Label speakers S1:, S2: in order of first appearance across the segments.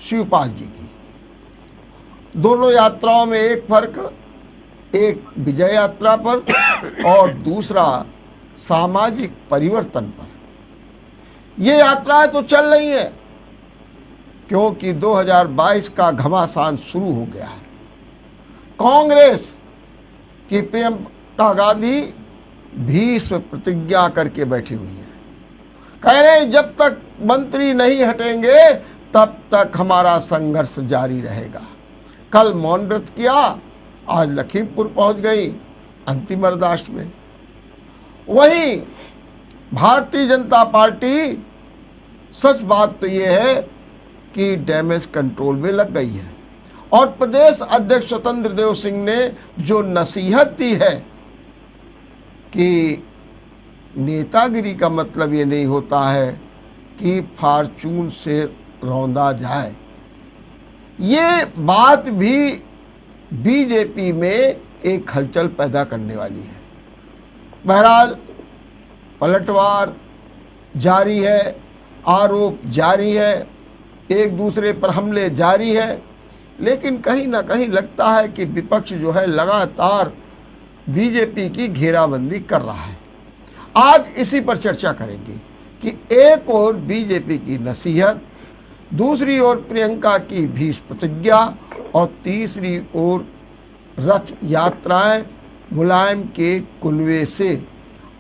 S1: शिवपाल जी की। दोनों यात्राओं में एक फर्क, एक विजय यात्रा पर और दूसरा सामाजिक परिवर्तन पर। ये यात्राएं तो चल रही हैं क्योंकि 2022 का घमासान शुरू हो गया है। कांग्रेस की प्रियंका गांधी भीष्म प्रतिज्ञा करके बैठी हुई है, कह रहे हैं जब तक मंत्री नहीं हटेंगे तब तक हमारा संघर्ष जारी रहेगा। कल मौन व्रत किया, आज लखीमपुर पहुंच गई अंतिम अरदास में। वहीं भारतीय जनता पार्टी, सच बात तो ये है कि डैमेज कंट्रोल में लग गई है और प्रदेश अध्यक्ष स्वतंत्र देव सिंह ने जो नसीहत दी है कि नेतागिरी का मतलब ये नहीं होता है कि फार्चून से रौंदा जाए, ये बात भी बीजेपी में एक हलचल पैदा करने वाली है। बहरहाल पलटवार जारी है, आरोप जारी है, एक दूसरे पर हमले जारी है, लेकिन कहीं ना कहीं लगता है कि विपक्ष जो है लगातार बीजेपी की घेराबंदी कर रहा है। आज इसी पर चर्चा करेंगे कि एक ओर बीजेपी की नसीहत, दूसरी ओर प्रियंका की भीष्म प्रतिज्ञा और तीसरी ओर रथ यात्राएं मुलायम के कुनवे से।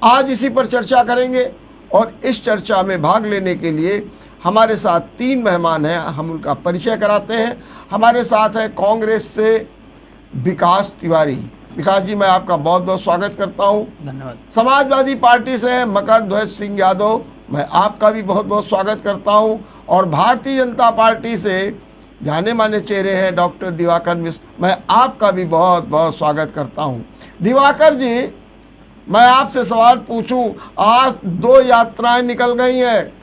S1: आज इसी पर चर्चा करेंगे और इस चर्चा में भाग लेने के लिए हमारे साथ 3 मेहमान हैं, हम उनका परिचय कराते हैं। हमारे साथ है कांग्रेस से विकास तिवारी। विकास जी, मैं आपका बहुत बहुत स्वागत करता हूं।
S2: धन्यवाद।
S1: समाजवादी पार्टी से मकर ध्वज सिंह यादव, मैं आपका भी बहुत बहुत स्वागत करता हूं। और भारतीय जनता पार्टी से जाने माने चेहरे हैं डॉक्टर दिवाकर मिश्र, मैं आपका भी बहुत बहुत स्वागत करता हूं। दिवाकर जी, मैं आपसे सवाल पूछूं, आज 2 यात्राएं निकल गई हैं।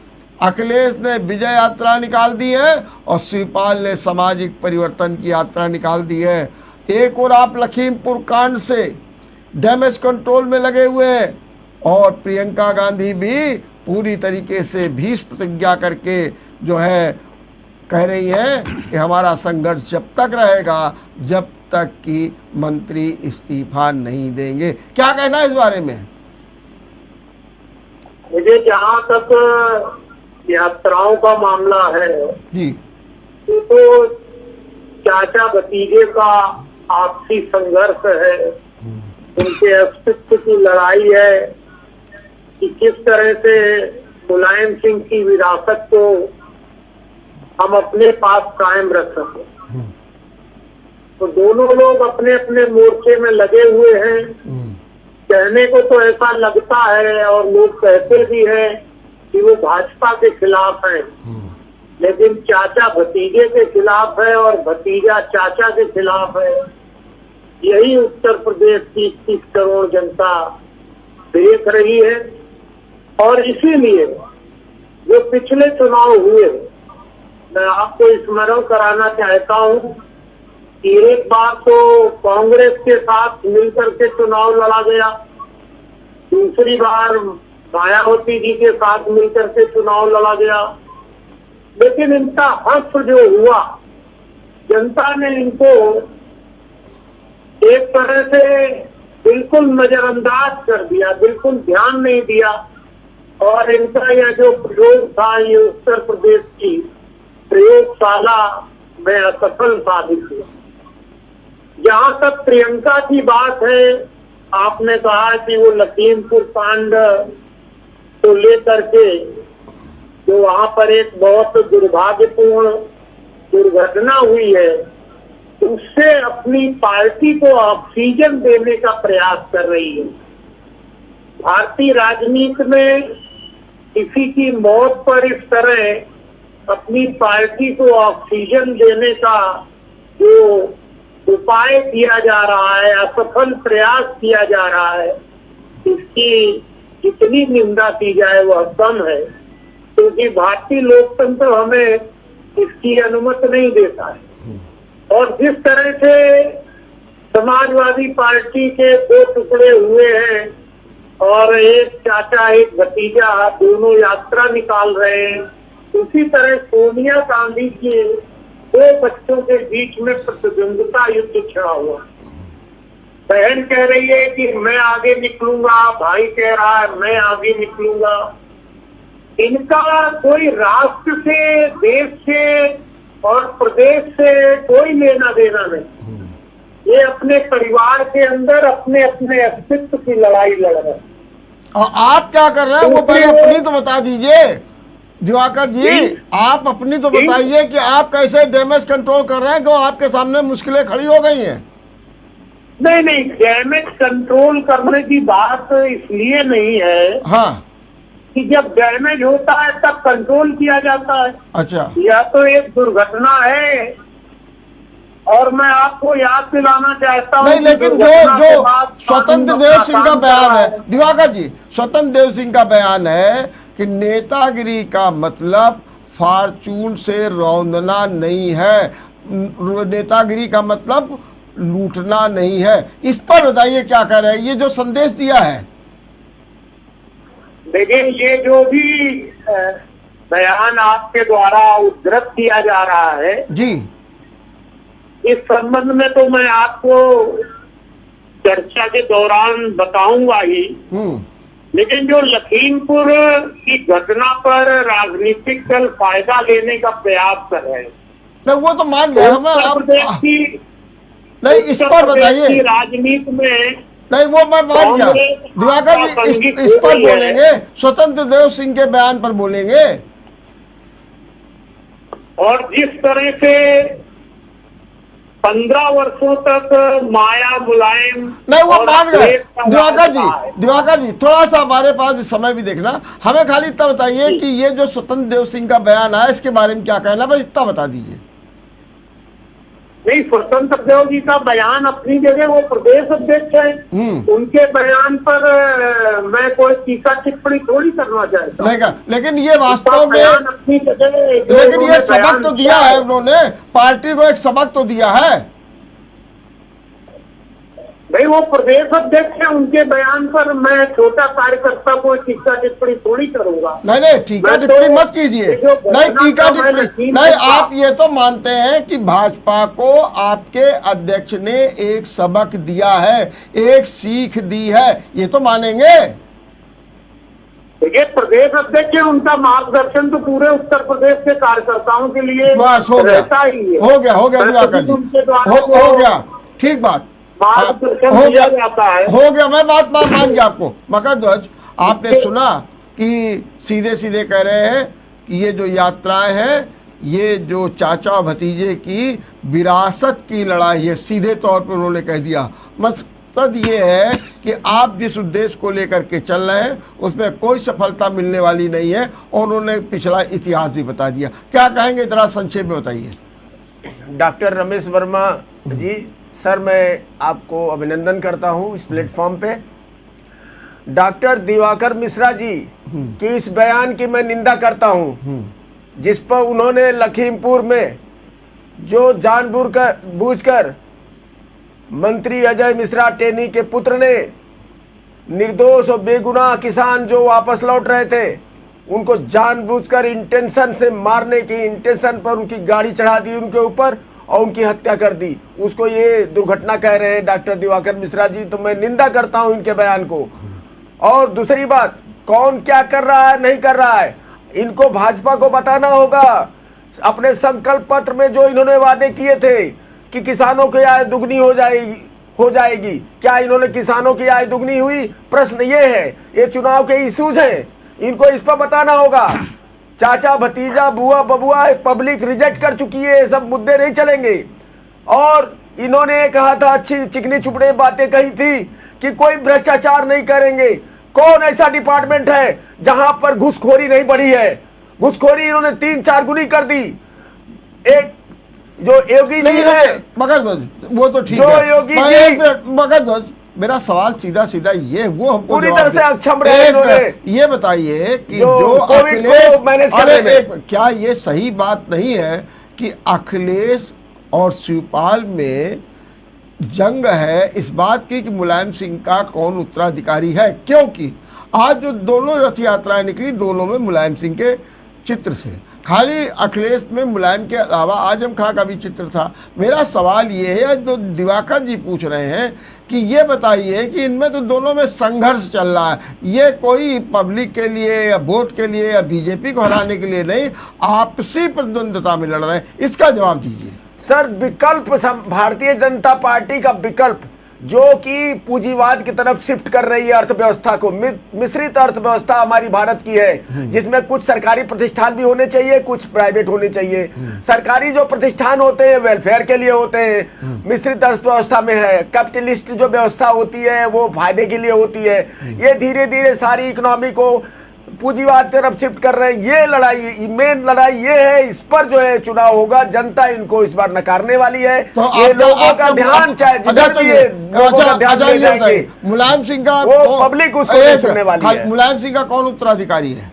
S1: अखिलेश ने विजय यात्रा निकाल दी है और शिवपाल ने सामाजिक परिवर्तन की यात्रा निकाल दी है। एक और आप लखीमपुर कांड से डैमेज कंट्रोल में लगे हुए हैं और प्रियंका गांधी भी पूरी तरीके से भीष्म प्रतिज्ञा करके जो है कह रही है कि हमारा संघर्ष जब तक रहेगा जब तक कि मंत्री इस्तीफा नहीं देंगे। क्या कहना है इस बारे में?
S3: मुझे जहाँ तक यात्राओं का मामला है
S1: जी,
S3: तो चाचा भतीजे का आपसी संघर्ष है, उनके अस्तित्व की लड़ाई है कि किस तरह से मुलायम सिंह की विरासत को हम अपने पास कायम रख सकें। तो दोनों लोग अपने अपने मोर्चे में लगे हुए हैं। कहने को तो ऐसा लगता है और लोग कहते भी हैं कि वो भाजपा के खिलाफ है, लेकिन चाचा भतीजे के खिलाफ है और भतीजा चाचा के खिलाफ है। यही उत्तर प्रदेश की 30 करोड़ जनता देख रही है और इसीलिए जो पिछले चुनाव हुए, मैं आपको स्मरण कराना चाहता हूं कि एक बार तो कांग्रेस के साथ मिलकर के चुनाव लड़ा गया, दूसरी बार मायावती जी के साथ मिलकर के चुनाव लड़ा गया, लेकिन इनका हक जो हुआ, जनता ने इनको एक तरह से बिल्कुल नजरअंदाज कर दिया, बिल्कुल ध्यान नहीं दिया और इनका यह जो प्रयोग था ये उत्तर प्रदेश की प्रयोगशाला में असफल साबित हुआ। जहां तक प्रियंका की बात है, आपने कहा कि वो लखीमपुर कांड को लेकर के जो वहां पर एक बहुत दुर्भाग्यपूर्ण दुर्घटना हुई है, उससे अपनी पार्टी को ऑक्सीजन देने का प्रयास कर रही है। भारतीय राजनीति में किसी की मौत पर इस तरह अपनी पार्टी को ऑक्सीजन देने का जो उपाय किया जा रहा है, असफल प्रयास किया जा रहा है, इसकी जितनी निंदा की जाए वह कम है, क्योंकि भारतीय लोकतंत्र हमें इसकी अनुमति नहीं देता है। और जिस तरह से समाजवादी पार्टी के 2 टुकड़े हुए हैं और एक चाचा एक भतीजा दोनों यात्रा निकाल रहे हैं, उसी तरह सोनिया गांधी की दो बच्चों के बीच में प्रतिद्वंदिता युद्ध छिड़ा हुआ है। बहन कह रही है कि मैं आगे निकलूंगा, भाई कह रहा है मैं आगे निकलूंगा। इनका कोई राष्ट्र से, देश से और प्रदेश से कोई लेना देना नहीं। ये अपने परिवार के अंदर अपने अपने अस्तित्व की लड़ाई लड़ रहे हैं।
S1: और आप क्या कर रहे हैं वो पहले अपनी तो बता दीजिए दिवाकर जी, आप अपनी तो बताइए कि आप कैसे डैमेज कंट्रोल कर रहे हैं, क्यों आपके सामने मुश्किलें खड़ी हो गई हैं।
S3: नहीं, डैमेज कंट्रोल करने की बात इसलिए नहीं है
S1: हाँ,
S3: कि जब डैमेज होता है तब कंट्रोल किया जाता है।
S1: अच्छा,
S3: यह तो एक दुर्घटना है और मैं आपको याद दिलाना चाहता हूँ
S1: नहीं, लेकिन जो स्वतंत्र देव सिंह का बयान है दिवाकर जी, स्वतंत्र देव सिंह का बयान है कि नेतागिरी का मतलब फॉर्चून से रौंदना नहीं है, नेतागिरी का मतलब लूटना नहीं है। इस पर बताइए क्या कह रहे हैं, ये जो संदेश दिया है।
S3: देखिए, ये जो भी बयान आपके द्वारा उद्धृत किया जा रहा है
S1: जी,
S3: इस संबंध में तो मैं आपको चर्चा के दौरान बताऊंगा ही, लेकिन जो लखीमपुर की घटना पर राजनीतिक दल फायदा लेने का प्रयास कर रहे हैं,
S1: नहीं वो तो मान गए हमें।
S3: उत्तर प्रदेश की
S1: नहीं, इस पर बताइए।
S3: राजनीति में
S1: नहीं, वो मैं मान गया दिवाकर जी, इस पर बोलेंगे, स्वतंत्र देव सिंह के बयान पर बोलेंगे।
S3: और जिस तरह से 15 वर्षों तक माया मुलायम,
S1: नहीं वो मान गए दिवाकर जी, थोड़ा सा हमारे पास भी समय भी देखना, हमें खाली इतना बताइए कि ये जो स्वतंत्र देव सिंह का बयान आया इसके बारे में क्या कहना, बस इतना बता दीजिए।
S3: नहीं, स्वतंत्र देव जी का बयान अपनी जगह, वो प्रदेश अध्यक्ष है, उनके बयान पर मैं कोई टीका टिप्पणी थोड़ी करना चाहता
S1: नहीं, लेकिन ये वास्तव में
S3: अपनी जगह,
S1: लेकिन ये सबक तो दिया है उन्होंने, पार्टी को एक सबक तो दिया है
S3: भाई। वो प्रदेश अध्यक्ष है, उनके बयान पर मैं छोटा कार्यकर्ता को टीका टिप्पणी थोड़ी करूंगा।
S1: नहीं, टीका टिप्पणी मत कीजिए, नहीं टीका टिप्पणी नहीं। आप ये तो मानते हैं कि भाजपा को आपके अध्यक्ष ने एक सबक दिया है, एक सीख दी है, ये तो मानेंगे।
S3: देखिए, प्रदेश अध्यक्ष है, उनका मार्गदर्शन तो पूरे उत्तर प्रदेश के कार्यकर्ताओं के लिए
S1: बस हो गया, हो गया दिवाकर जी, हो गया, ठीक बात, हो गया, मैं बात मान गया आपको। मकर ध्वज, आपने सुना कि सीधे सीधे कह रहे हैं कि ये जो यात्राएं हैं, ये जो चाचा और भतीजे की विरासत की लड़ाई है, सीधे तौर पर उन्होंने कह दिया। मकसद ये है कि आप जिस उद्देश्य को लेकर के चल रहे हैं उसमें कोई सफलता मिलने वाली नहीं है, और उन्होंने पिछला इतिहास भी बता दिया। क्या कहेंगे, जरा संक्षेप में बताइए।
S2: डॉक्टर रमेश वर्मा जी, सर मैं आपको अभिनंदन करता हूं इस प्लेटफॉर्म पे। डॉक्टर दिवाकर मिश्रा जी की इस बयान की मैं निंदा करता हूं, जिस पर उन्होंने लखीमपुर में जो जानबूझकर मंत्री अजय मिश्रा टेनी के पुत्र ने निर्दोष और बेगुनाह किसान जो वापस लौट रहे थे उनको जानबूझकर इंटेंशन से मारने की इंटेंशन पर उनकी गाड़ी चढ़ा दी उनके ऊपर और उनकी हत्या कर दी, उसको ये दुर्घटना कह रहे हैं डॉक्टर दिवाकर मिश्रा जी। तो मैं निंदा करता हूं इनके बयान को। और दूसरी बात, कौन क्या कर रहा है नहीं कर रहा है, इनको भाजपा को बताना होगा। अपने संकल्प पत्र में जो इन्होंने वादे किए थे कि किसानों की आय दुगनी हो जाएगी, क्या इन्होंने किसानों की आय दुगनी हुई? प्रश्न ये है, ये चुनाव के इश्यूज हैं, इनको इस पर बताना होगा। चाचा भतीजा बुआ बबुआ पब्लिक रिजेक्ट कर चुकी है, ये सब मुद्दे नहीं चलेंगे। और इन्होंने कहा था, अच्छी चिकनी चुपड़े बातें कही थी कि कोई भ्रष्टाचार नहीं करेंगे। कौन ऐसा डिपार्टमेंट है जहां पर घुसखोरी नहीं बढ़ी है? घुसखोरी इन्होंने 3-4 गुनी कर दी। एक जो योगी जी है,
S1: मगर ध्वज वो तो ठीक
S2: जो
S1: है,
S2: योगी जी,
S1: मगर ध्वज मेरा सवाल सीधा सीधा ये, वो हमको
S2: पूरी तरह से अक्षम रहे इन्होंने।
S1: ये बताइए कि
S2: जो कोविड को मैनेज करने में,
S1: क्या ये सही बात नहीं है कि अखिलेश और शिवपाल में जंग है इस बात की कि मुलायम सिंह का कौन उत्तराधिकारी है? क्योंकि आज जो दोनों रथ यात्राएं निकली, दोनों में मुलायम सिंह के चित्र से, खाली अखिलेश में मुलायम के अलावा आजम खां का भी चित्र था। मेरा सवाल ये है, जो दिवाकर जी पूछ रहे हैं कि ये बताइए कि इनमें तो दोनों में संघर्ष चल रहा है, ये कोई पब्लिक के लिए या वोट के लिए या बीजेपी को हराने के लिए नहीं, आपसी प्रतिद्वंद्विता में लड़ रहे हैं, इसका जवाब दीजिए।
S2: सर, विकल्प भारतीय जनता पार्टी का विकल्प जो कि पूंजीवाद की तरफ शिफ्ट कर रही है अर्थव्यवस्था को, मिश्रित अर्थव्यवस्था हमारी भारत की है, जिसमें कुछ सरकारी प्रतिष्ठान भी होने चाहिए, कुछ प्राइवेट होने चाहिए। सरकारी जो प्रतिष्ठान होते हैं वेलफेयर के लिए होते हैं, मिश्रित अर्थव्यवस्था में है कैपिटलिस्ट जो व्यवस्था होती है वो फायदे के लिए होती है। ये धीरे धीरे सारी इकोनॉमी को पूंजीवाद की तरफ शिफ्ट कर रहे हैं। ये लड़ाई, मेन लड़ाई ये है, इस पर जो है चुनाव होगा। जनता इनको इस बार नकारने वाली है।
S1: तो
S2: ये लोगों का ध्यान चाहे जिधर भी है, लोगों का ध्यान ले जाएंगे।
S1: मुलायम सिंह का
S2: वो पब्लिक उसको नहीं सुनने वाली है।
S1: मुलायम सिंह का कौन उत्तराधिकारी है?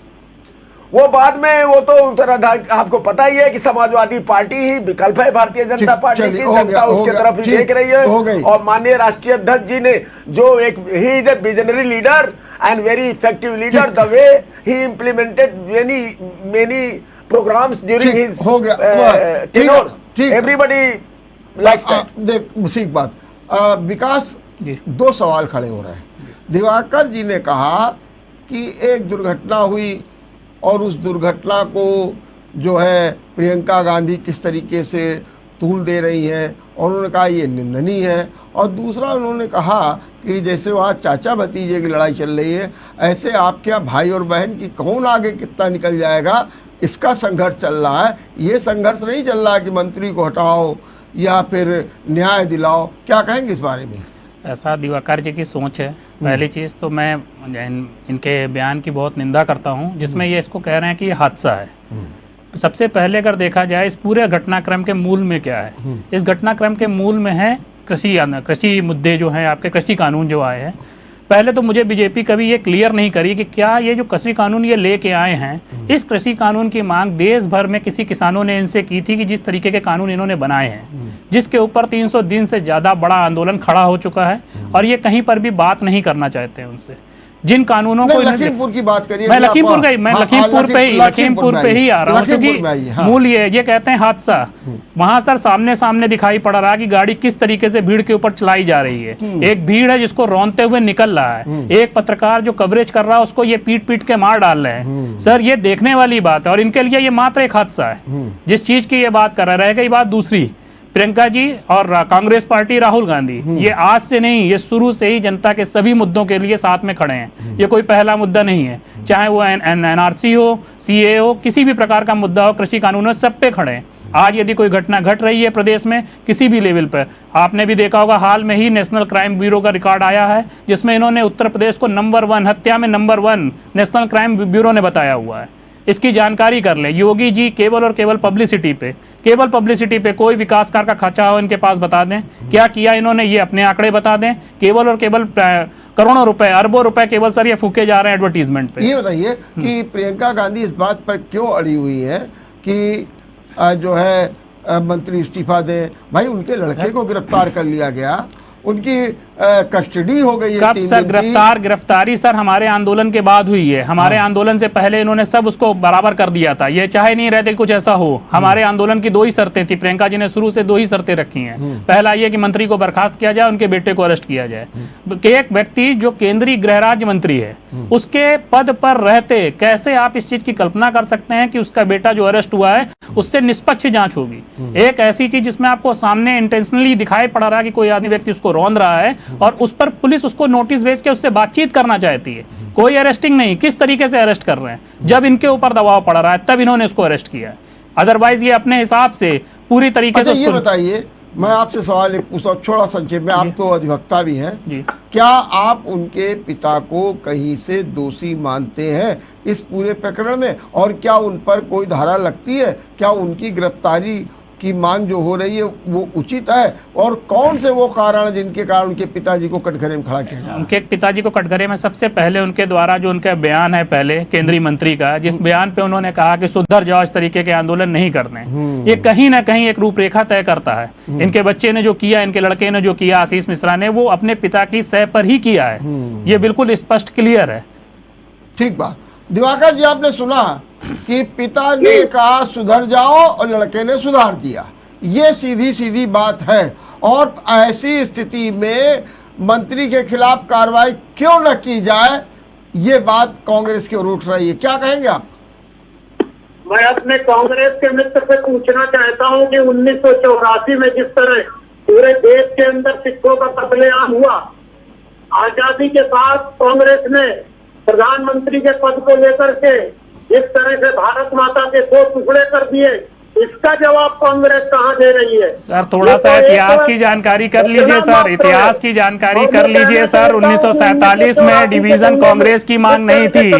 S2: वो बाद में, वो तो उत्तराधिकारी आपको पता ही है कि समाजवादी पार्टी ही विकल्प है भारतीय जनता पार्टी की। जनता उसके तरफ ही देख रही है। और माननीय राष्ट्रीय अध्यक्ष जी ने जो एक, he is a visionary leader and very effective leader, the way he implemented many programs during his tenure, everybody likes that.
S1: देख ठीक बात, विकास, दो सवाल खड़े हो रहे हैं। दिवाकर जी ने कहा कि एक दुर्घटना हुई और उस दुर्घटना को जो है प्रियंका गांधी किस तरीके से तूल दे रही हैं, और उन्होंने कहा ये निंदनीय है। और दूसरा उन्होंने कहा कि जैसे वहाँ चाचा भतीजे की लड़ाई चल रही है, ऐसे आपके यहाँ भाई और बहन की कौन आगे कितना निकल जाएगा, इसका संघर्ष चल रहा है। ये संघर्ष नहीं चल रहा है कि मंत्री को हटाओ या फिर न्याय दिलाओ। क्या कहेंगे इस बारे में?
S4: ऐसा दिवाकर जी की सोच है। पहली चीज़ तो मैं इनके बयान की बहुत निंदा करता हूं, जिसमें ये इसको कह रहे हैं कि ये हादसा है। सबसे पहले अगर देखा जाए इस पूरे घटनाक्रम के मूल में क्या है, इस घटनाक्रम के मूल में है कृषि मुद्दे जो हैं, आपके कृषि कानून जो आए हैं। पहले तो मुझे बीजेपी कभी ये क्लियर नहीं करी कि क्या ये जो कृषि कानून ये लेके आए हैं, इस कृषि कानून की मांग देश भर में किसी किसानों ने इनसे की थी कि जिस तरीके के कानून इन्होंने बनाए हैं, जिसके ऊपर 300 दिन से ज़्यादा बड़ा आंदोलन खड़ा हो चुका है, और ये कहीं पर भी बात नहीं करना चाहते हैं उनसे। जिन कानूनों को
S1: लखीमपुर की बात करिए,
S4: मैं लखीमपुर पे ही आ रहा हूँ, क्योंकि मूल ये कहते हैं हादसा। वहां सर सामने सामने दिखाई पड़ रहा है कि गाड़ी किस तरीके से भीड़ के ऊपर चलाई जा रही है। एक भीड़ है जिसको रौंदते हुए निकल रहा है, एक पत्रकार जो कवरेज कर रहा है उसको ये पीट पीट के मार डाल रहे हैं। सर ये देखने वाली बात है, और इनके लिए ये मात्र एक हादसा है जिस चीज की ये बात कर रहा है। रह गई बात दूसरी, प्रियंका जी और कांग्रेस पार्टी, राहुल गांधी, ये आज से नहीं, ये शुरू से ही जनता के सभी मुद्दों के लिए साथ में खड़े हैं। ये कोई पहला मुद्दा नहीं है, चाहे वो एनआरसी हो, सीए हो, किसी भी प्रकार का मुद्दा हो, कृषि कानून हो, सब पे खड़े हैं। आज यदि कोई घटना घट रही है प्रदेश में किसी भी लेवल पर, आपने भी देखा होगा हाल में ही नेशनल क्राइम ब्यूरो का रिकॉर्ड आया है जिसमें इन्होंने उत्तर प्रदेश को नंबर 1 हत्या में नंबर 1 नेशनल क्राइम ब्यूरो ने बताया हुआ है। इसकी जानकारी कर ले। योगी जी केवल और केवल पब्लिसिटी पे कोई विकास कार्य का खर्चा हो इनके पास बता दें, क्या किया इन्होंने ये अपने आंकड़े बता दें। केवल और केवल करोड़ों रुपए, अरबों रुपए केवल सर ये फूके जा रहे हैं एडवर्टीजमेंट पे।
S1: ये बताइए कि प्रियंका गांधी इस बात पर क्यों अड़ी हुई है कि जो है मंत्री इस्तीफा दें? भाई उनके लड़के को गिरफ्तार कर लिया गया, उनकी कस्टडी हो गई है।
S4: कब सर गिरफ्तारी सर हमारे आंदोलन के बाद हुई है। हमारे आंदोलन से पहले इन्होंने सब उसको बराबर कर दिया था। ये चाहे नहीं रहते कुछ ऐसा हो। हमारे आंदोलन की 2 ही शर्तें थी, प्रियंका जी ने शुरू से 2 ही शर्तें रखी हैं। पहला ये कि मंत्री को बर्खास्त किया जाए, उनके बेटे को अरेस्ट किया जाए। एक व्यक्ति जो केंद्रीय गृह राज्य मंत्री है उसके पद पर रहते कैसे आप इस चीज की कल्पना कर सकते हैं कि उसका बेटा जो अरेस्ट हुआ है उससे निष्पक्ष जांच होगी। एक ऐसी चीज जिसमें आपको सामने इंटेंशनली दिखाई पड़ रहा है कि कोई आदमी व्यक्ति उसको रौंद रहा है और उस पर पुलिस उसको नोटिस भेज के उससे बातचीत करना चाहती है, कोई अरेस्टिंग नहीं। किस तरीके से अरेस्ट कर रहे हैं? जब इनके ऊपर दबाव पड़ रहा है तब इन्होंने इसको अरेस्ट किया। अदरवाइज ये अपने हिसाब से पूरी तरीके से।
S1: ये बताइए, मैं आपसे सवाल एक पूछा थोड़ा संक्षेप में, आप तो अधिवक्ता भी हैं, क्या आप उनके पिता को कहीं से दोषी मानते हैं इस पूरे प्रकरण में? और क्या उन पर कोई धारा लगती है? क्या उनकी गिरफ्तारी की मांग जो हो रही है वो उचित है? और कौन से वो कारण जिनके कारण उनके पिताजी को कटघरे में खड़ा किया जा रहा है?
S4: उनके पिताजी को कटघरे में सबसे पहले उनके द्वारा जो उनका बयान है पहले केंद्रीय मंत्री का, जिस बयान पे उन्होंने कहा कि सुधर जाओ, इस तरीके के आंदोलन नहीं करने, ये कहीं ना कहीं एक रूपरेखा तय करता है। इनके बच्चे ने जो किया, इनके लड़के ने जो किया, आशीष मिश्रा ने, वो अपने पिता की सह पर ही किया है। ये बिल्कुल स्पष्ट क्लियर है।
S1: ठीक बात। दिवाकर जी, आपने सुना कि पिता ने कहा सुधर जाओ और लड़के ने सुधार दिया। ये सीधी सीधी बात है। और ऐसी स्थिति में मंत्री के खिलाफ कार्रवाई क्यों न की जाए, ये बात कांग्रेस की ओर उठ रही है। क्या कहेंगे आप?
S3: मैं अपने कांग्रेस के मित्र से पूछना चाहता हूं कि 1984 में जिस तरह पूरे देश के अंदर सिखों का कत्लेआम हुआ, आजादी के बाद कांग्रेस ने प्रधानमंत्री के पद को लेकर के जिस तरह से भारत माता के 2 टुकड़े कर दिए, इसका जवाब कांग्रेस कहां दे रही है?
S4: सर थोड़ा सा इतिहास की जानकारी कर लीजिए सर, इतिहास की जानकारी कर लीजिए सर। 1947 में डिवीजन कांग्रेस की मांग नहीं थी,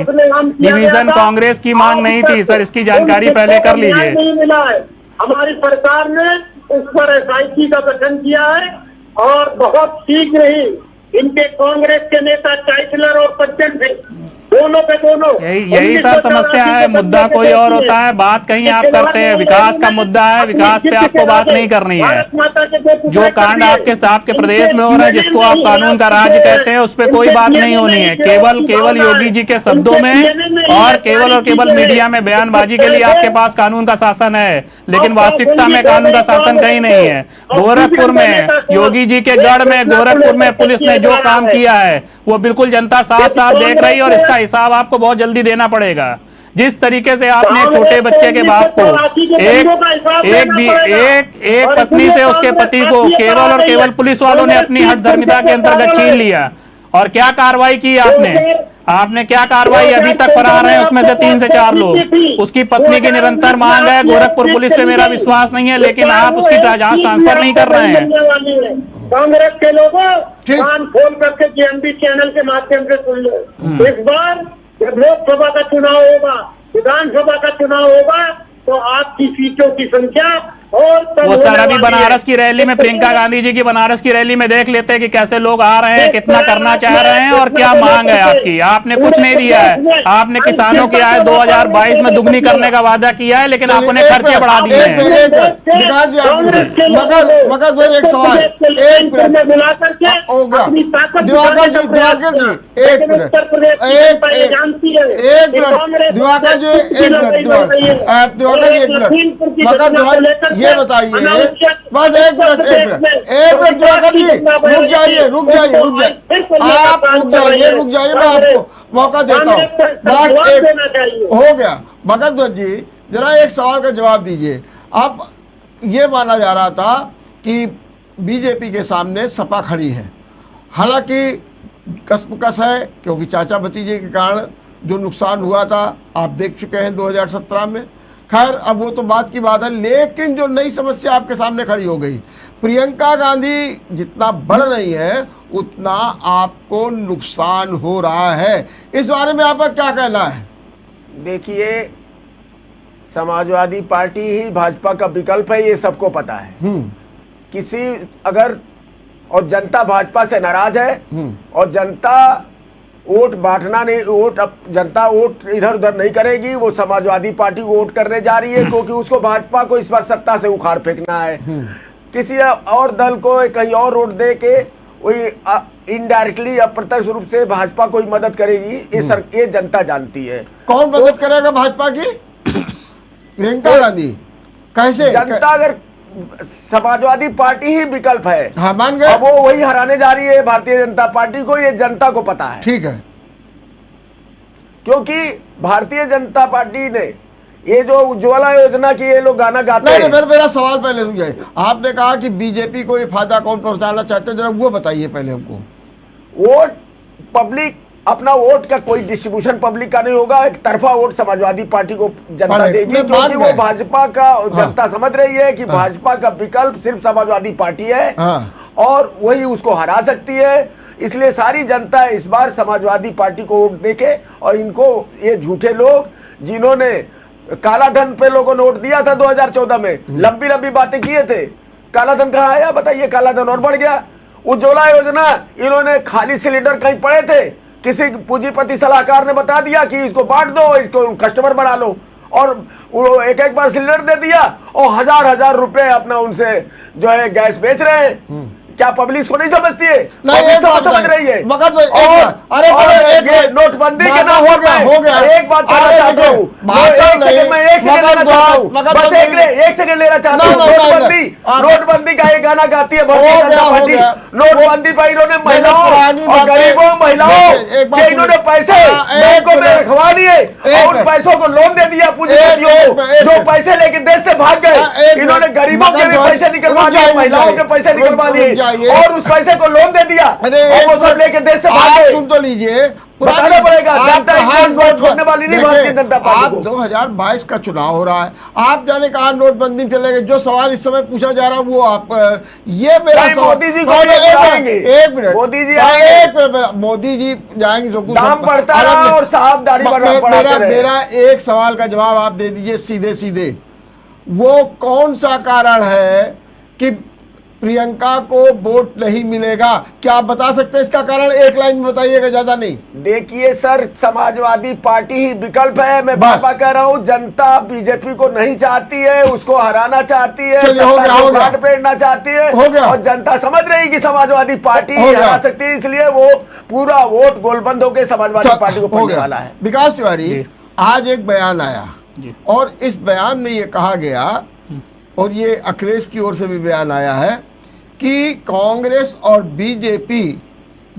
S4: डिवीजन कांग्रेस की मांग नहीं थी सर, इसकी जानकारी पहले कर लीजिए।
S3: नहीं मिला है, हमारी सरकार ने उस पर SIT का गठन किया है और बहुत शीघ्र ही इनके कांग्रेस के नेता चांसलर और प्रेसिडेंट थे, दोनों पे दोनों।
S4: यही सर समस्या है, मुद्दा कोई और होता है, बात कहीं आप करते हैं। विकास का मुद्दा है, विकास पे आपको बात नहीं करनी है। जो कांड आपके प्रदेश में हो रहा है, जिसको आप कानून का राज्य कहते हैं, उस पर कोई बात नहीं होनी है। केवल योगी जी के शब्दों में और केवल मीडिया में बयानबाजी के लिए आपके पास कानून का शासन है, लेकिन वास्तविकता में कानून का शासन कहीं नहीं है। गोरखपुर में योगी जी के गढ़ में, गोरखपुर में पुलिस ने जो काम किया है वो बिल्कुल जनता साफ साफ देख रही है और इसका हिसाब आपको बहुत जल्दी देना पड़ेगा। जिस तरीके से आपने छोटे बच्चे के बाप को एक पत्नी से उसके पति को केवल पुलिस वालों ने अपनी हठधर्मिता के अंतर्गत छीन लिया, और क्या कार्रवाई की आपने क्या कार्रवाई? अभी तक फरार हैं उसमें से 3 से 4 लोग। उसकी पत्नी की निरंतर मांग है, गोरखपुर पुलिस पे मेरा विश्वास नहीं है, लेकिन आप उसकी जांच ट्रांसफर नहीं कर रहे हैं।
S3: कांग्रेस के लोगों कान खोल करके GMB चैनल के माध्यम से सुन लो, इस बार जब लोकसभा का चुनाव होगा, विधानसभा का चुनाव होगा, तो आपकी सीटों की संख्या और
S4: वो सर अभी बनारस की रैली में, प्रियंका गांधी जी की बनारस की रैली में देख लेते हैं कि कैसे लोग आ रहे हैं, कितना करना चाह रहे हैं और क्या मांग है आपकी। आपने कुछ नहीं दिया है। आपने किसानों की आय 2022 में दुगनी करने का वादा किया है, लेकिन आपने खर्चे बढ़ा दिए हैं।
S1: मगर एक सवाल, एक मिनट होगा, दिवाकर जी एक मिनट, मगर ये बताइए, बस एक मिनट दिवाकर जी, रुक जाइए, मैं आपको मौका देता हूँ। बस एक हो गया। मगर ध्वज जी जरा एक सवाल का जवाब दीजिए। अब ये माना जा रहा था कि बीजेपी के सामने सपा खड़ी है, हालांकि कसमकस है, क्योंकि चाचा भतीजे के कारण जो नुकसान हुआ था आप देख चुके हैं 2017 में। खैर अब वो तो बात की बात है, लेकिन जो नई समस्या आपके सामने खड़ी हो गई, प्रियंका गांधी जितना बढ़ रही है उतना आपको नुकसान हो रहा है, इस बारे में आपका क्या कहना है?
S2: देखिए, समाजवादी पार्टी ही भाजपा का विकल्प है, ये सबको पता है। किसी अगर और जनता भाजपा से नाराज है और जनता वोट बांटना नहीं, जनता वोट इधर उधर नहीं करेगी, वो समाजवादी पार्टी को वोट करने जा रही है, क्योंकि उसको भाजपा को इस बार सत्ता से उखाड़ फेंकना है। किसी और दल को कहीं और वोट दे के वही इनडायरेक्टली अप्रत्यक्ष रूप से भाजपा को ही मदद करेगी, ये जनता जानती है।
S1: कौन मदद करेगा भाजपा की? प्रियंका गांधी। कैसे?
S2: जनता अगर समाजवादी पार्टी ही विकल्प है,
S1: हाँ मान गए,
S2: अब वो वही हराने जा रही है भारतीय जनता पार्टी को, ये जनता को पता है।
S1: ठीक है,
S2: क्योंकि भारतीय जनता पार्टी ने ये जो उज्ज्वला योजना की ये लोग गाना गाते हैं।
S1: नहीं, मेरा सवाल पहले सुन जाइए। आपने कहा कि बीजेपी को ये फायदा कौन पहुंचाना चाहते हैं, जरा वो बताइए पहले हमको।
S2: वोट पब्लिक, अपना वोट का कोई डिस्ट्रीब्यूशन पब्लिक का नहीं होगा, एक तरफा वोट समाजवादी पार्टी को जनता देगी, क्योंकि वो भाजपा का जनता समझ रही है कि भाजपा का विकल्प सिर्फ समाजवादी पार्टी है और वही उसको हरा सकती है। इसलिए सारी जनता इस बार समाजवादी पार्टी को वोट देके, और इनको ये झूठे लोग जिन्होंने काला धन पे लोगों ने वोट दिया था 2014 में, लंबी लंबी बातें किए थे, काला धन कहाँ आया बताइए? काला धन और बढ़ गया। उज्ज्वला योजना, इन्होंने खाली सिलेंडर कहीं पड़े थे, किसी पूंजीपति सलाहकार ने बता दिया कि इसको बांट दो, इसको कस्टमर बना लो, और एक बार सिलेंडर दे दिया और हजार रुपए अपना उनसे जो है गैस बेच रहे हैं। क्या पब्लिक को नहीं समझती है?
S1: नहीं,
S2: पब्लिक
S1: एक बात
S2: समझ रही है।
S1: मगर तो
S2: और ये नोटबंदी के नाम पर
S1: हो गया
S2: एक बात कहना चाहता हूँ, मैं एक सेकंड लेना चाहता हूँ, बस एक सेकंड लेना चाहता हूँ। नोटबंदी का एक गाना गाती है भारतीय जनता पार्टी, नोटबंदी पर इन्होंने महिलाओं और गरीबों महिलाओं के इन्होंने पैसे बैंकों में रखवा लिए और उन पैसों को लोन दे दिया पूंजीपतियों को, जो पैसे लेके देश से भाग गए। इन्होंने गरीबों के भी पैसे निकलवा दिए, महिलाओं के पैसे निकलवा दिए और उस पैसे को लोन दे दिया और वो सब लेके देश से भाग गए।
S1: सुन तो लीजिए,
S2: बताना पड़ेगा, जनता इस बात छोड़ने वाली नहीं भारतीय जनता पार्टी
S1: आप
S2: को।
S1: 2022 का चुनाव हो रहा है, आप जाने कहा नोटबंदी चले गए। जो सवाल इस समय पूछा जा रहा है वो आप, ये मेरा सवाल,
S2: मोदी जी को
S1: एक मिनट,
S2: मोदी जी
S1: मोदी जी जाएंगे जो कुछ
S2: दाम बढ़ता रहा और साहब दाढ़ी बढ़ाते रहे।
S1: मेरा एक सवाल का जवाब आप दे दीजिए सीधे सीधे, वो कौन सा कारण है कि प्रियंका को वोट नहीं मिलेगा? क्या आप बता सकते हैं इसका कारण? एक लाइन में बताइएगा, ज्यादा नहीं।
S2: देखिए सर, समाजवादी पार्टी ही विकल्प है। मैं बाबा कह रहा हूँ, जनता बीजेपी को नहीं चाहती है, उसको हराना चाहती है, घाट पेड़ना चाहती है और जनता समझ रही कि समाजवादी पार्टी ही हरा सकती है, इसलिए वो पूरा वोट गोलबंद होकर समाजवादी पार्टी को पड़ने वाला है।
S1: विकास तिवारी, आज एक बयान आया और इस बयान में ये कहा गया, और ये अखिलेश की ओर से भी बयान आया है कि कांग्रेस और बीजेपी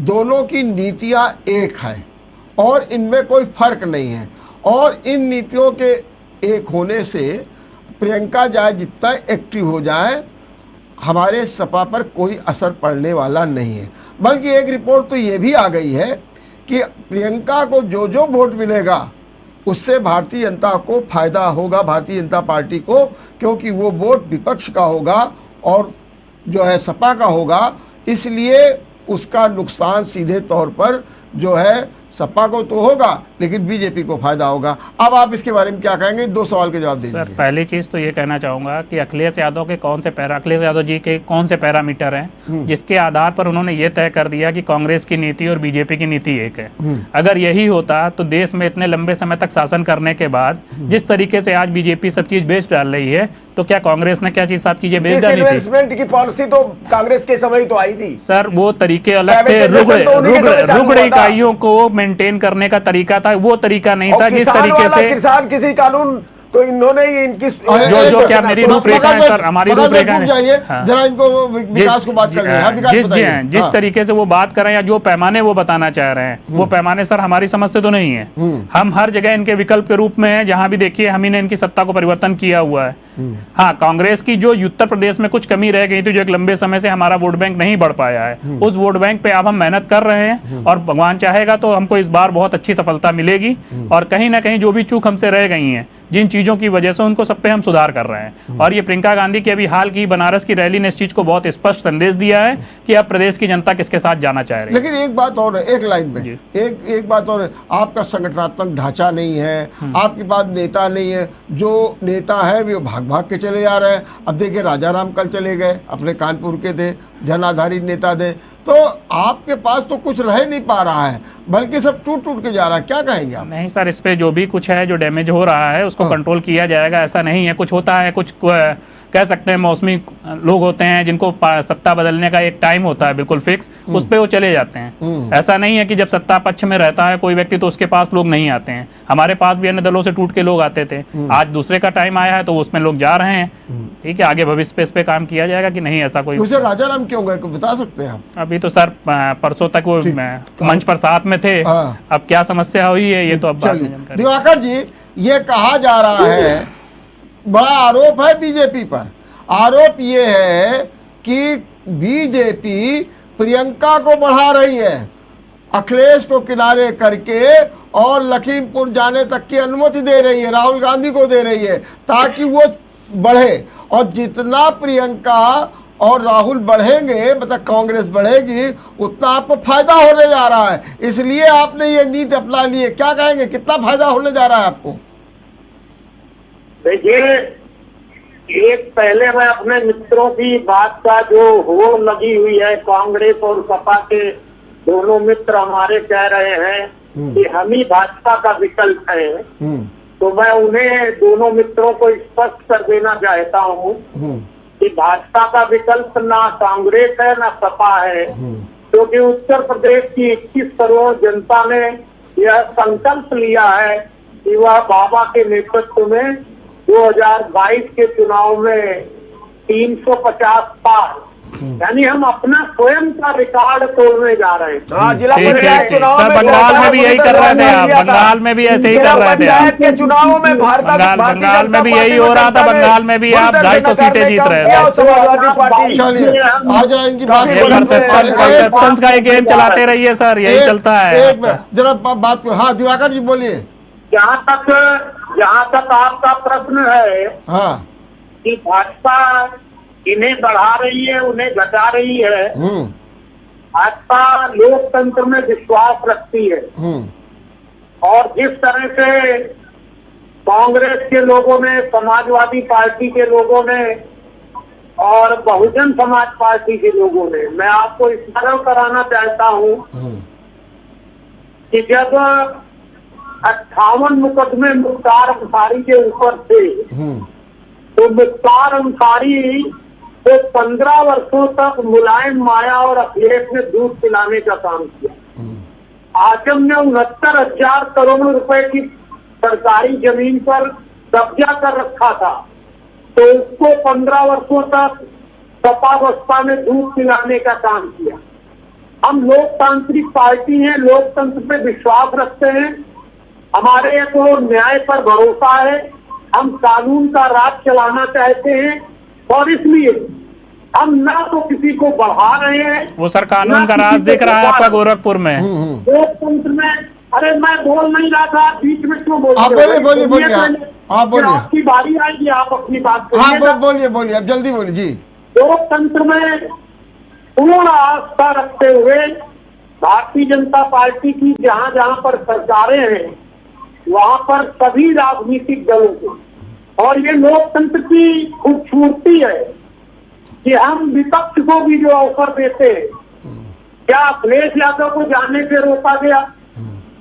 S1: दोनों की नीतियां एक हैं और इनमें कोई फर्क नहीं है, और इन नीतियों के एक होने से प्रियंका चाहे जितना एक्टिव हो जाए, हमारे सपा पर कोई असर पड़ने वाला नहीं है। बल्कि एक रिपोर्ट तो ये भी आ गई है कि प्रियंका को जो जो वोट मिलेगा उससे भारतीय जनता को फायदा होगा, भारतीय जनता पार्टी को, क्योंकि वो वोट विपक्ष का होगा और जो है सपा का होगा, इसलिए उसका नुकसान सीधे तौर पर जो है सपा को तो होगा लेकिन बीजेपी को फायदा होगा। अब आप इसके बारे में क्या कहेंगे? दो सवाल के जवाब दीजिए।
S4: सर, पहली चीज तो ये कहना चाहूंगा कि अखिलेश यादव के अखिलेश यादव जी के कौन से पैरामीटर हैं जिसके आधार पर उन्होंने ये तय कर दिया कि कांग्रेस की नीति और बीजेपी की नीति एक है? अगर यही होता तो देश में इतने लंबे समय तक शासन करने के बाद जिस तरीके से आज बीजेपी सब चीज बेच डाल रही है, तो क्या कांग्रेस ने क्या चीज सब चीजें बेच डाली थी?
S2: इन्वेस्टमेंट की पॉलिसी तो कांग्रेस के समय तो आई थी
S4: सर, वो तरीके अलग थे, रुग्ण इकाइयों को मेंटेन करने का तरीका था, वो तरीका नहीं था जिस तरीके से
S2: किसान किसी कानून तो इन्होंने ही इनकी
S4: जो क्या मेरी रूपरेखा है सर, हमारी रूपरेखा है,
S1: जरा इनको विकास को बात कर लें।
S4: जिस तरीके से वो बात कर रहे हैं या जो पैमाने वो बताना चाह रहे हैं, वो पैमाने सर हमारी समझ से तो नहीं है। हम हर जगह इनके विकल्प के रूप में हैं, जहां भी देखिए हम ही ने इनकी सत्ता को परिवर्तन किया हुआ है। हाँ, कांग्रेस की जो उत्तर प्रदेश में कुछ कमी रह गई थी, जो एक लंबे समय से हमारा वोट बैंक नहीं बढ़ पाया है, उस वोट बैंक पे अब हम मेहनत कर रहे हैं और भगवान चाहेगा तो हमको इस बार बहुत अच्छी सफलता मिलेगी। और कहीं ना कहीं जो भी चूक हमसे रह गई हैं, जिन चीजों की वजह से, उनको सब पे हम सुधार कर रहे हैं। और ये प्रियंका गांधी की अभी हाल की बनारस की रैली ने इस चीज को बहुत स्पष्ट संदेश दिया है कि अब प्रदेश की जनता किसके साथ जाना चाह रही है।
S1: लेकिन एक बात और है, एक लाइन में एक बात और है, आपका संगठनात्मक ढांचा नहीं है, आपके पास नेता नहीं है। जो नेता है वो भाग भाग के चले जा रहे हैं। अब देखिए राजाराम कल चले गए, अपने कानपुर के थे, जन आधारित नेता थे, तो आपके पास तो कुछ रह नहीं पा रहा है, बल्कि सब टूट टूट के जा रहा है। क्या कहेंगे आप?
S4: नहीं सर, इस पे जो भी कुछ है, जो डैमेज हो रहा है, उसको कंट्रोल किया जाएगा। ऐसा नहीं है, कुछ होता है, कुछ कह सकते हैं मौसमी लोग होते हैं जिनको सत्ता बदलने का एक टाइम होता है बिल्कुल फिक्स, उस पे वो चले जाते हैं। ऐसा नहीं है कि जब सत्ता पक्ष में रहता है कोई व्यक्ति तो उसके पास लोग नहीं आते हैं। हमारे पास भी अन्य दलों से टूट के लोग आते थे, आज दूसरे का टाइम आया है तो उसमें लोग जा रहे हैं। ठीक है, आगे भविष्य पे इस पे काम किया जाएगा कि नहीं, ऐसा कोई।
S1: राजाराम क्यों गए, बता सकते हैं आप?
S4: अभी तो सर परसों तक वो मंच पर साथ में थे, अब क्या समस्या हुई है ये तो अब
S1: दिवाकर जी, ये कहा जा रहा है, बड़ा आरोप है बीजेपी पर। आरोप ये है कि बीजेपी प्रियंका को बढ़ा रही है, अखिलेश को किनारे करके, और लखीमपुर जाने तक की अनुमति दे रही है, राहुल गांधी को दे रही है, ताकि वो बढ़े। और जितना प्रियंका और राहुल बढ़ेंगे, मतलब कांग्रेस बढ़ेगी, उतना आपको फायदा होने जा रहा है। इसलिए आपने ये नीति अपना ली है। क्या कहेंगे, कितना फायदा होने जा रहा है आपको?
S3: देखिए, एक पहले मैं अपने मित्रों की बात का जो होड़ लगी हुई है, कांग्रेस और सपा के दोनों मित्र हमारे कह रहे हैं कि हम ही भाजपा का विकल्प है, तो मैं उन्हें दोनों मित्रों को स्पष्ट कर देना चाहता हूँ कि भाजपा का विकल्प ना कांग्रेस है ना सपा है, क्योंकि उत्तर प्रदेश की 21 करोड़ जनता ने यह संकल्प लिया है कि वह बाबा के नेतृत्व में 2022 के चुनाव में 350 पार, यानी हम अपना स्वयं का रिकॉर्ड तोड़ने जा रहे हैं।
S2: हाँ, जिला
S4: ठीक है,
S2: पंचायत
S4: ठीक।
S2: चुनाव
S4: सर,
S2: में
S4: बंगाल में भी यही कर रहे थे आप, बंगाल में भी ऐसे ही कर रहे थे
S2: जिला
S4: आप।
S2: पंचायत के चुनावों में
S4: बंगाल में भी यही हो रहा था, बंगाल में भी आप 250 सीटें जीत रहे थे।
S2: समाजवादी पार्टी
S1: चलिए आ जाए इनकी बात
S2: ये
S4: ये परसेप्शंस का एक गेम चलाते रहिए सर, यही चलता है।
S1: एक मिनट जरा बात को, हाँ दिवाकर जी बोलिए।
S3: जहाँ तक आपका प्रश्न है
S1: हाँ
S3: कि भाजपा इन्हें बढ़ा रही है उन्हें घटा रही है, भाजपा लोकतंत्र में विश्वास रखती है, और जिस तरह से कांग्रेस के लोगों ने, समाजवादी पार्टी के लोगों ने और बहुजन समाज पार्टी के लोगों ने, मैं आपको स्मरण कराना चाहता हूँ कि जब 58 मुकदमे मुख्तार अंसारी के ऊपर थे, तो मुख्तार अंसारी तो 15 वर्षों तक मुलायम, माया और अखिलेश ने दूध पिलाने का काम किया। आजम ने 69,000 करोड़ रुपए की सरकारी जमीन पर कब्जा कर रखा था, तो उसको 15 वर्षों तक सपा बसपा ने दूध पिलाने का काम किया। हम लोकतांत्रिक पार्टी हैं, लोकतंत्र पे विश्वास रखते हैं, हमारे को न्याय पर भरोसा है, हम कानून का राज चलाना चाहते हैं, और इसलिए हम ना तो किसी को बढ़ा रहे हैं।
S4: वो सर कानून का राज दिख रहा है आपका गोरखपुर में।
S3: लोकतंत्र में, अरे मैं बोल नहीं रहा था, बीच में क्यों बोल
S1: आप बोलिए आप बोलिए,
S3: आपकी बारी आएगी, आप अपनी बात
S1: हाँ
S3: करिएगा।
S1: बोलिए आप जल्दी बोलिए जी।
S3: लोकतंत्र में पूर्ण आस्था रखते हुए भारतीय जनता पार्टी की जहाँ जहाँ पर सरकारें हैं, वहाँ पर सभी राजनीतिक दलों को, और ये लोकतंत्र की खूबसूरती है कि हम विपक्ष को भी जो अवसर देते हैं, क्या अखिलेश यादव को जाने से रोका गया?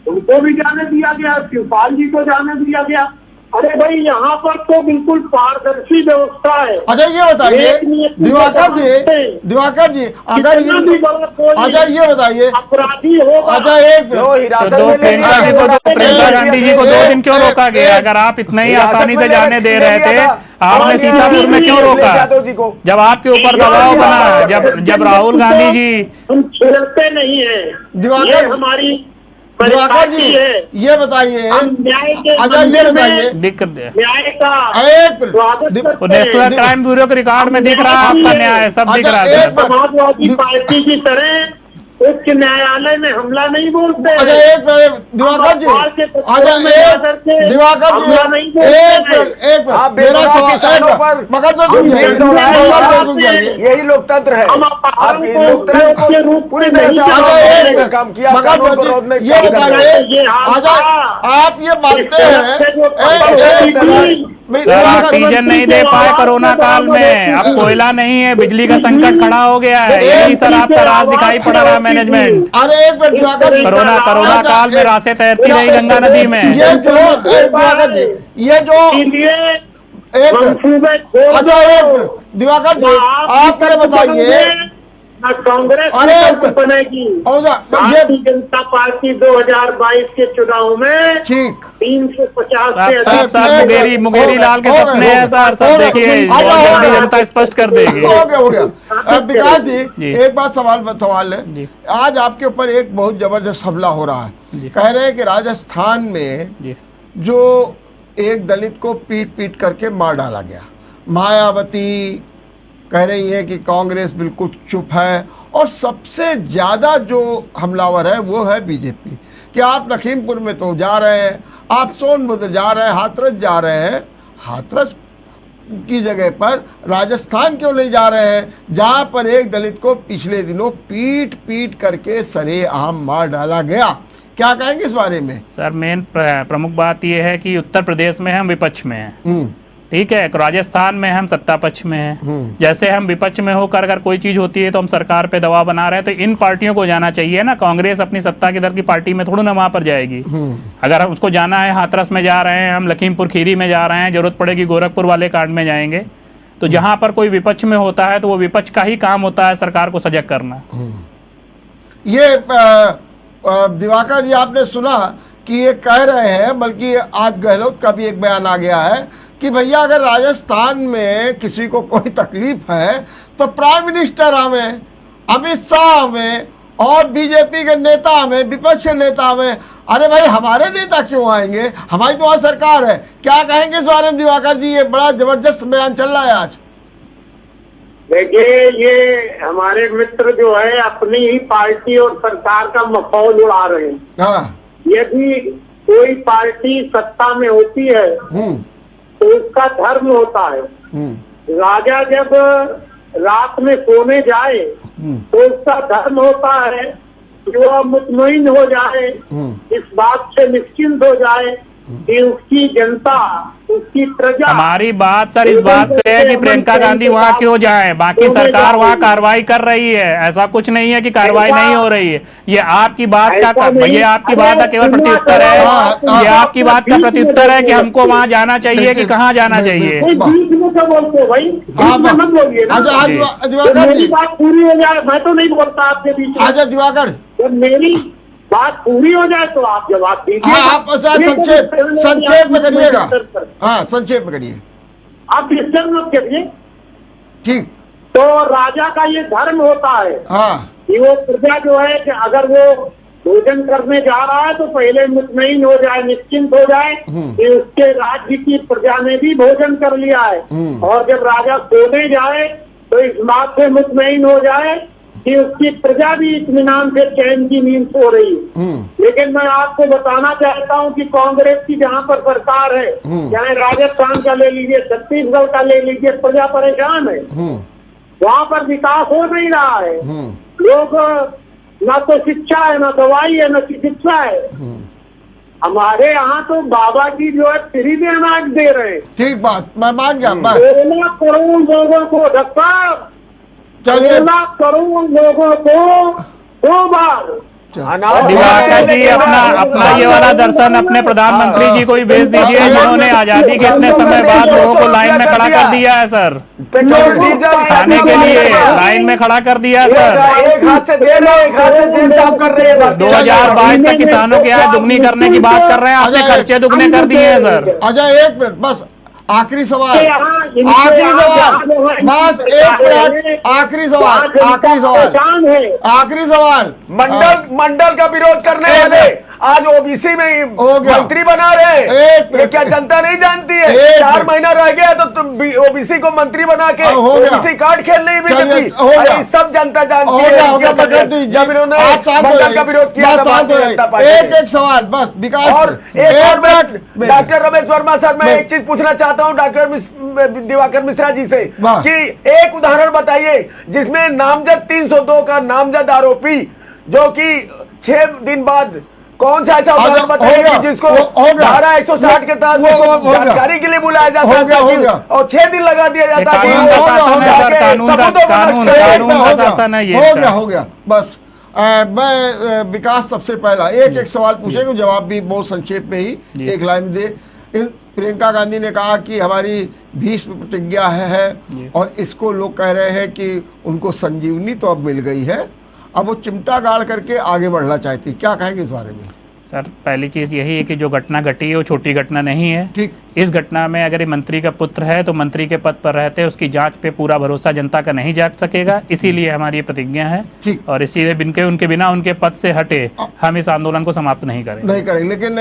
S3: उनको भी जाने दिया गया, शिवपाल जी को जाने दिया गया। अरे भाई यहाँ पर तो बिल्कुल पारदर्शी व्यवस्था है।
S1: अच्छा ये बताइए दिवाकर जी अगर अच्छा ये बताइए
S3: अपराधी होगा,
S1: अच्छा एक
S4: प्रियंका गांधी जी को 2 दिन क्यों रोका गया? अगर आप इतना ही आसानी से जाने दे रहे थे, आपने सीतापुर में क्यों रोका? जब आपके ऊपर दबाव बना, जब राहुल गांधी जी,
S3: हम खेलते नहीं है, हमारी
S1: दिवाकर जी ये बताइए, अच्छा ये बताइए
S3: न्याय का
S4: नेशनल क्राइम ब्यूरो के रिकॉर्ड में दिख रहा है आपका न्याय, सब दिख रहा है।
S3: समाजवादी पार्टी की तरह उच्च न्यायालय में हमला नहीं बोलते।
S1: अच्छा एक दिवाकर जी, अच्छा दिवाकर जी एक मेरा सवाल मगर तो
S2: यही लोकतंत्र है, आपकी लोकतंत्र को पूरी तरह से काम किया।
S1: ये बताइए आप ये मानते हैं
S4: ऑक्सीजन नहीं दे पाए कोरोना काल में, अब कोयला नहीं है, बिजली का संकट खड़ा हो गया है, यही सर आपका राज दिखाई पड़ रहा है मैनेजमेंट।
S1: अरे एक मिनट
S4: कोरोना काल में रास्ते तैरती रही गंगा नदी में।
S1: ये जो दिवाकर जी आप ये बताइए,
S3: कांग्रेस बनेगी भारतीय जनता पार्टी 2022 के चुनाव में
S1: ठीक
S3: 350
S4: से मुंगेरी लाल के सपने हैं सर, सब देखिए जनता स्पष्ट कर देगी।
S1: हो गया विकास जी एक बात सवाल है, आज आपके ऊपर एक बहुत जबरदस्त हमला हो रहा है। कह रहे हैं कि राजस्थान में जो एक दलित को पीट करके मार डाला गया, मायावती कह रही है कि कांग्रेस बिल्कुल चुप है, और सबसे ज़्यादा जो हमलावर है वो है बीजेपी। कि आप लखीमपुर में तो जा रहे हैं, आप सोनभद्र जा रहे हैं, हाथरस जा रहे हैं, हाथरस की जगह पर राजस्थान क्यों नहीं जा रहे हैं, जहाँ पर एक दलित को पिछले दिनों पीट करके सरेआम मार डाला गया? क्या कहेंगे इस बारे में?
S4: सर मेन प्रमुख बात यह है कि उत्तर प्रदेश में हम विपक्ष में हैं, ठीक है, राजस्थान में हम सत्ता पक्ष में हैं। जैसे हम विपक्ष में होकर अगर कोई चीज होती है तो हम सरकार पे दबाव बना रहे हैं, तो इन पार्टियों को जाना चाहिए ना। कांग्रेस अपनी सत्ता की दर की पार्टी में थोड़ा ना वहां पर जाएगी। अगर उसको जाना है, हाथरस में जा रहे हैं हम, लखीमपुर खीरी में जा रहे हैं, जरूरत पड़ेगी गोरखपुर वाले कांड में जाएंगे। तो जहां पर कोई विपक्ष में होता है तो वो विपक्ष का ही काम होता है सरकार को सजग करना।
S1: ये दिवाकर जी आपने सुना कि ये कह रहे हैं, बल्कि आज गहलोत का भी एक बयान आ गया है कि भैया अगर राजस्थान में किसी को कोई तकलीफ है तो प्राइम मिनिस्टर हमें, अमित शाह हमें और बीजेपी के नेता हमें, विपक्ष के नेता हमें। अरे भाई हमारे नेता क्यों आएंगे, हमारी तो वहाँ सरकार है। क्या कहेंगे इस बारे में दिवाकर जी, ये बड़ा जबरदस्त बयान चल रहा है आज।
S3: देखिए, ये हमारे मित्र जो है अपनी ही पार्टी और सरकार का मखौल उड़ा रहे हैं।
S1: हाँ।
S3: यदि कोई पार्टी सत्ता में होती है तो उसका धर्म होता है। राजा जब रात में सोने जाए तो उसका धर्म होता है कि वह मुतमईन हो जाए, इस बात से निश्चिंत हो जाए कि उसकी जनता, उसकी प्रजा।
S4: हमारी बात सर इस बात पे है कि प्रियंका गांधी वहाँ क्यों जाए, बाकी सरकार वहाँ कार्रवाई कर रही है, ऐसा कुछ नहीं है कि कार्रवाई नहीं हो रही है। ये आपकी बात का, ये आपकी बात का केवल प्रत्युत्तर है, ये आपकी बात का प्रत्युत्तर है कि हमको वहाँ जाना चाहिए कि कहाँ जाना चाहिए।
S3: मेरी बात पूरी हो जाए, मैं तो नहीं बोलता आपके बीच में।
S1: आजा दिवाकर,
S3: मेरी बात पूरी हो जाए तो आप जवाब दीजिए।
S1: हाँ, आप संक्षेप में करिएगा। हाँ, संक्षेप में करिए,
S3: आप डिस्टर्ब मत करिए।
S1: ठीक।
S3: तो राजा का ये धर्म होता है
S1: हाँ,
S3: कि वो प्रजा जो है कि अगर वो भोजन करने जा रहा है तो पहले मुतमईन हो जाए, निश्चिंत हो जाए कि उसके राज्य की प्रजा ने भी भोजन कर लिया है। और जब राजा सोने जाए तो इस बात से मुतमईन हो जाए कि उसकी प्रजा भी इत्मीनान से चैन की नींद सो रही है। लेकिन मैं आपको बताना चाहता हूं कि कांग्रेस की जहां पर सरकार है, चाहे राजस्थान का ले लीजिए, छत्तीसगढ़ का ले लीजिए, प्रजा परेशान है। वहां पर विकास हो नहीं रहा है। लोग, ना तो शिक्षा है, ना दवाई है, ना चिकित्सा है। हमारे यहाँ तो बाबा जी जो है फ्री में अनाज दे रहे हैं।
S1: ठीक बात, मैं मान गया।
S3: 16 करोड़ लोगों को डॉक्टर, 16 करोड़ लोगों को 2 बार
S4: दिवाकर जी अपना ये वाला दर्शन अपने प्रधानमंत्री जी को ही भेज दीजिए, जिन्होंने आजादी के इतने समय बाद लोगों को लाइन में खड़ा कर दिया है सर,
S2: पेट्रोल डीजल
S4: खाने के लिए लाइन में खड़ा कर दिया है सर।
S2: एक हाथ से दे रहे हैं, एक हाथ से जेब साफ कर रहे हैं।
S4: 2022 तक किसानों की आय दुगनी करने की बात कर रहे हैं, आपने खर्चे दुगने कर दिए हैं सर।
S1: अजय एक मिनट बस, आखिरी सवाल, बस एक मिनट, आखिरी सवाल।
S2: मंडल का विरोध करने वाले आज ओबीसी में मंत्री बना रहे हैं। ये क्या जनता नहीं जानती है? 4 महीना रह गया तो ओबीसी को मंत्री बना के ओबीसी कार्ड खेलने ही भी सब जनता जानती है। जब इन्होंने मंडल का विरोध किया
S1: एक सवाल बस विकास।
S2: और एक और डॉक्टर रमेश वर्मा सर, मैं एक चीज पूछना चाहता हूँ डॉक्टर दिवाकर मिश्रा जी से कि एक उदाहरण बताइए जिसमें नामजद 302 का नामजद आरोपी, जो कि 6 दिन बाद, कौन सा ऐसा उदाहरण बताइए जिसको धारा 160 के तहत जानकारी के लिए बुलाया जाता है और 6 दिन लगा दिया जाता है।
S1: हो गया बस। मैं विकास सबसे पहला एक सवाल पूछेगा, जवाब भी बहुत संक्षेप में ही एक लाइन दे। प्रियंका गांधी ने कहा कि हमारी भीष्म प्रतिज्ञा है और इसको लोग कह रहे हैं कि उनको संजीवनी तो अब मिल गई है, अब वो चिमटा गाड़ करके आगे बढ़ना चाहती। क्या कहेंगे इस बारे में?
S4: सर पहली चीज़ यही है कि जो घटना घटी है वो छोटी घटना नहीं है।
S1: ठीक।
S4: इस घटना में अगर ये मंत्री का पुत्र है तो मंत्री के पद पर रहते उसकी जांच पे पूरा भरोसा जनता का नहीं जा सकेगा, इसीलिए हमारी ये प्रतिज्ञा है।
S1: ठीक।
S4: और इसीलिए उनके बिना उनके पद से हटे हम इस आंदोलन को समाप्त नहीं करेंगे।
S1: लेकिन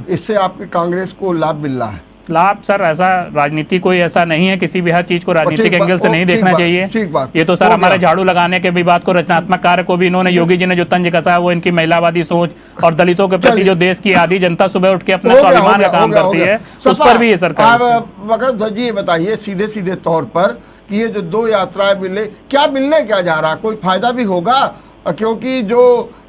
S1: इससे आपके कांग्रेस को लाभ मिल रहा है?
S4: लाभ सर ऐसा राजनीति कोई ऐसा नहीं है, किसी भी हर चीज को राजनीतिक एंगल से नहीं देखना चाहिए। ये तो सर हमारे झाड़ू लगाने के भी बात को, रचनात्मक कार्य को भी इन्होंने, योगी जी ने जो तंज कसा है वो इनकी महिलावादी सोच और दलितों के प्रति जो देश की आधी जनता सुबह उठ के अपना स्वाभिमान का काम करती है, उस पर भी ये सरकार।
S1: मगर जी ये बताइए सीधे सीधे तौर पर कि ये जो 2 यात्राएं मिलने क्या जा रहा, कोई फायदा भी होगा? क्योंकि जो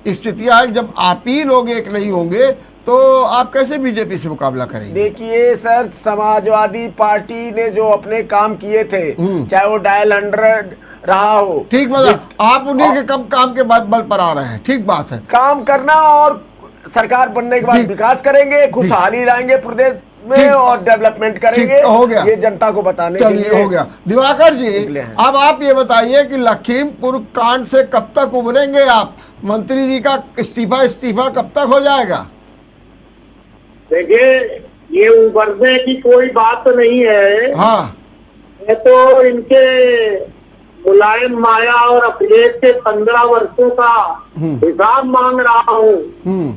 S1: स्थितियां है, जब आप ही लोग एक नहीं होंगे तो आप कैसे बीजेपी से मुकाबला करेंगे?
S2: देखिए सर, समाजवादी पार्टी ने जो अपने काम किए थे, चाहे वो डायल 100 रहा हो,
S1: ठीक, मतलब आप उन्हीं के कम काम के बल पर आ रहे हैं। ठीक बात है,
S2: काम करना और सरकार बनने के बाद विकास करेंगे, खुशहाली लाएंगे प्रदेश में
S1: ठीक।
S2: और डेवलपमेंट करेंगे,
S1: ठीक, हो गया।
S2: ये जनता को बताने के
S1: चलिए
S2: लिए
S1: हो गया। दिवाकर जी,
S2: निकले हैं।
S1: अब आप ये बताइए कि लखीमपुर कांड से कब तक उभरेंगे आप? मंत्री जी का इस्तीफा कब तक हो जाएगा?
S3: देखिए, ये उभरने की कोई बात नहीं है।
S1: हाँ,
S3: मैं तो इनके मुलायम माया और अखिलेश के 15 वर्षों का हिसाब मांग रहा हूँ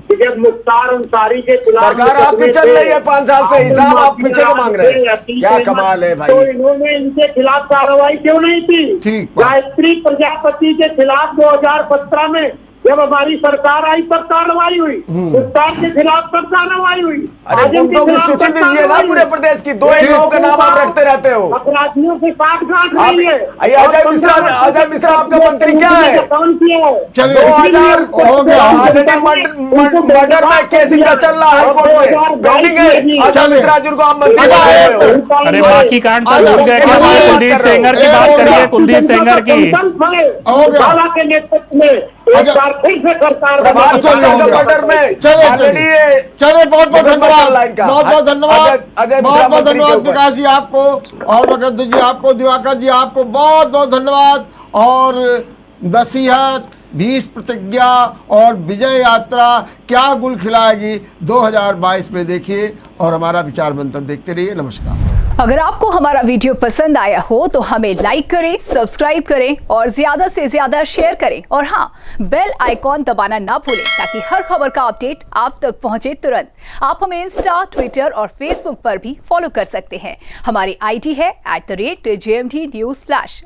S3: कि जब मुख्तार अंसारी के खिलाफ
S2: सरकार आपकी चल रही है 5 साल से, हिसाब आप पीछे को मांग रहे हैं। क्या कमाल है भाई।
S3: तो इन्होंने इनके खिलाफ कार्रवाई क्यों नहीं की?
S1: ठीक बात।
S3: गायत्री प्रजापति के खिलाफ 2017 में जब हमारी सरकार आई तब कार्रवाई हुई, मुख्तार के खिलाफ तब कार्रवाई हुई।
S2: अरे गुंडों की सूची दीजिए ना पूरे प्रदेश की, 2 एक लोगों का नाम आप रखते रहते हो।
S3: अपराधियों से साठगांठ रही है।
S2: अजय मिश्रा आपका मंत्री क्या है?
S3: काम किया है।
S1: चलिए
S2: 2000
S1: हो गया।
S2: मर्डर में केस इनका चल रहा है कोर्ट में, पेंडिंग है। अजय मिश्रा जी को आप मंत्री बना रहे हो।
S4: अरे बाकी कांड सब भूल गए, कुलदीप सेंगर की बात करिए, कुलदीप सेंगर की।
S1: हो गया।
S3: बाला के नेतृत्व में एक बार फिर से सरकार
S2: प्रभात
S1: चलिए, हो गया।
S2: मर्डर में
S1: चलिए,
S2: ऑलरेडी ये
S1: चलिए बहुत बहुत
S2: मुकदमा
S1: धन्यवाद,
S2: चल रहा है इनका।
S1: बहुत बहुत धन्यवाद,
S2: अजय
S1: बहुत बहुत
S2: मिश्रा मंत्री
S1: धन्यवाद
S2: के ऊपर।
S1: विकास जी आपको, और भगत जी आपको, दिवाकर जी आपको बहुत बहुत धन्यवाद। और नसीहत, 20 प्रतिज्ञा और विजय यात्रा क्या गुल खिलाएगी 2022 में, देखिए और हमारा विचार मंथन देखते रहिए। नमस्कार।
S5: अगर आपको हमारा वीडियो पसंद आया हो तो हमें लाइक करें, सब्सक्राइब करें और ज्यादा से ज्यादा शेयर करें, और हाँ, बेल आइकॉन दबाना ना भूलें ताकि हर खबर का अपडेट आप तक पहुंचे तुरंत। आप हमें इंस्टा, ट्विटर और फेसबुक पर भी फॉलो कर सकते हैं। हमारी आईडी है @JMT News।